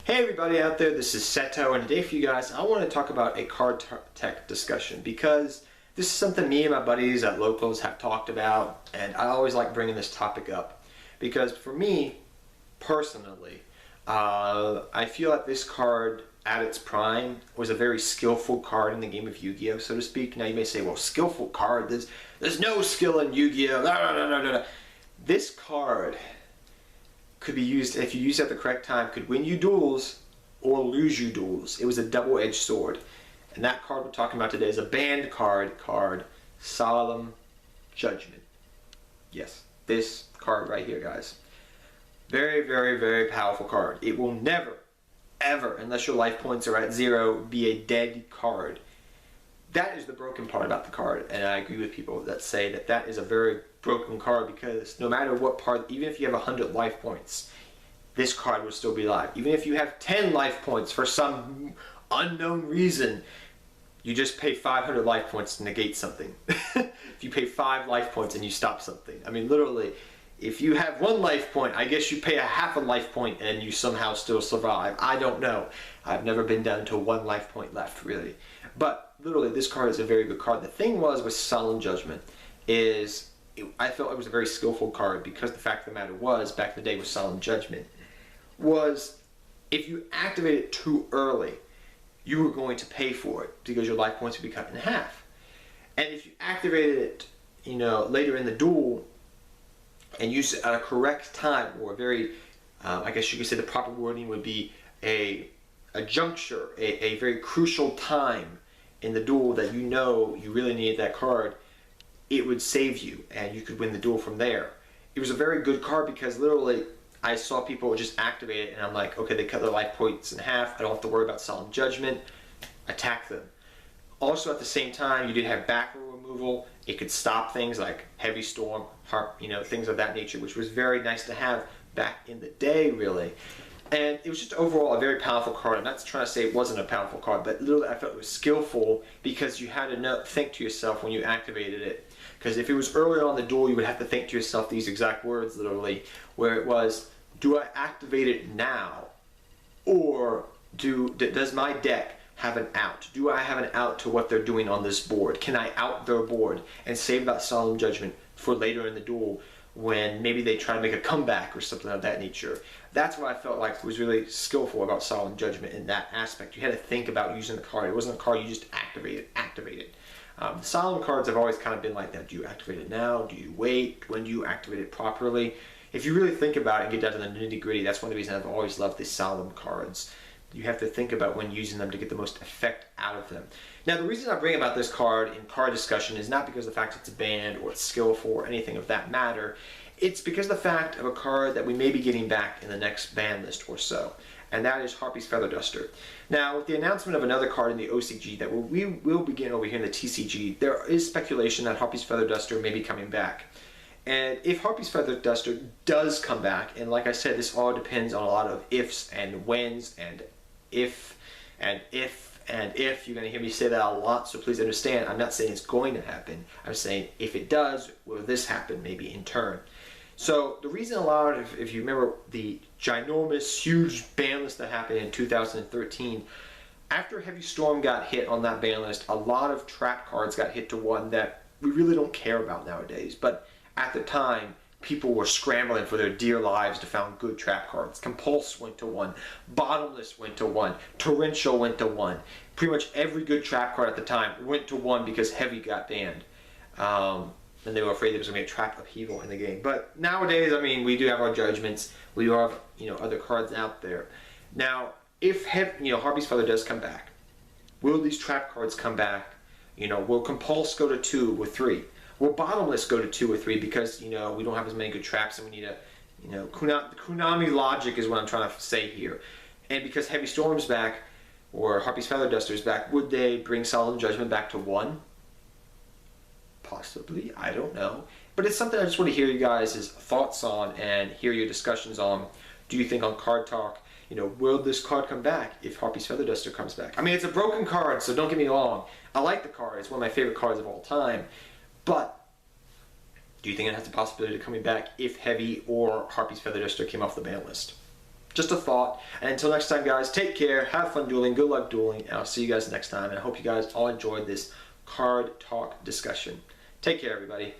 Hey everybody out there, this is Seto, and today for you guys I want to talk about a card tech discussion because this is something me and my buddies at Locals have talked about, and I always like bringing this topic up because for me personally, I feel like this card at its prime was a very skillful card in the game of Yu-Gi-Oh, so to speak. Now you may say, well, skillful card, there's no skill in Yu-Gi-Oh. No. This card could be used, if you use it at the correct time, could win you duels or lose you duels. It was a double-edged sword. And that card we're talking about today is a banned card, Solemn Judgment. Yes, this card right here, guys. Very, very, very powerful card. It will never, ever, unless your life points are at 0, be a dead card. That is the broken part about the card, and I agree with people that say that that is a very broken card because no matter what part, even if you have 100 life points, this card will still be alive. Even if you have 10 life points for some unknown reason, you just pay 500 life points to negate something. If you pay 5 life points and you stop something. I mean, literally, if you have 1 life point, I guess you pay a half a life point and you somehow still survive. I don't know. I've never been down to 1 life point left, really. But literally, this card is a very good card. The thing was with Solemn Judgment is I felt it was a very skillful card because the fact of the matter was, back in the day with Solemn Judgment, was if you activate it too early, you were going to pay for it because your life points would be cut in half. And if you activated it, later in the duel and use it at a correct time, or a very, I guess you could say the proper wording would be a juncture, a very crucial time in the duel that you really needed that card, it would save you and you could win the duel from there. It was a very good card because literally I saw people just activate it and I'm like, okay, they cut their life points in half, I don't have to worry about Solemn Judgment, attack them. Also at the same time, you did have back row removal. It could stop things like Heavy Storm, things of that nature, which was very nice to have back in the day, really. And it was just overall a very powerful card. I'm not trying to say it wasn't a powerful card, but literally I felt it was skillful because you had to think to yourself when you activated it. Because if it was earlier on the duel, you would have to think to yourself these exact words, literally, where it was, do I activate it now? Or does my deck have an out? Do I have an out to what they're doing on this board? Can I out their board and save that Solemn Judgment for later in the duel when maybe they try to make a comeback or something of that nature? That's what I felt like was really skillful about Solemn Judgment in that aspect. You had to think about using the card. It wasn't a card you just activate it. The Solemn cards have always kind of been like that. Do you activate it now? Do you wait? When do you activate it properly? If you really think about it and get down to the nitty-gritty, that's one of the reasons I've always loved the Solemn cards. You have to think about when using them to get the most effect out of them. Now, the reason I bring about this card in card discussion is not because of the fact it's banned or it's skillful or anything of that matter. It's because of the fact of a card that we may be getting back in the next ban list or so, and that is Harpy's Feather Duster. Now, with the announcement of another card in the OCG that we will begin over here in the TCG, there is speculation that Harpy's Feather Duster may be coming back. And if Harpy's Feather Duster does come back, and like I said, this all depends on a lot of ifs and whens and if, you're going to hear me say that a lot, so please understand, I'm not saying it's going to happen. I'm saying if it does, will this happen maybe in turn? So the reason a lot of, if you remember the ginormous, huge ban list that happened in 2013, after Heavy Storm got hit on that ban list, a lot of trap cards got hit to one that we really don't care about nowadays. But at the time, people were scrambling for their dear lives to find good trap cards. Compulse went to 1, Bottomless went to 1, Torrential went to 1. Pretty much every good trap card at the time went to 1 because Heavy got banned. And they were afraid there was going to be a trap upheaval in the game. But nowadays, I mean, we do have our Judgments. We do have, other cards out there. Now, if Harpy's Feather does come back, will these trap cards come back? Will Compulse go to 2 or 3? Will Bottomless go to 2 or 3 because, we don't have as many good traps and we need a, Konami logic is what I'm trying to say here. And because Heavy Storm's back, or Harpy's Feather Duster is back, would they bring Solemn Judgment back to 1? Possibly, I don't know. But it's something I just want to hear you guys' thoughts on and hear your discussions on. Do you think on Card Talk, will this card come back if Harpy's Feather Duster comes back? I mean, it's a broken card, so don't get me wrong. I like the card. It's one of my favorite cards of all time. But do you think it has the possibility of coming back if Heavy or Harpy's Feather Duster came off the ban list? just a thought. And until next time, guys, take care, have fun dueling, good luck dueling, and I'll see you guys next time. And I hope you guys all enjoyed this card talk discussion. Take care, everybody.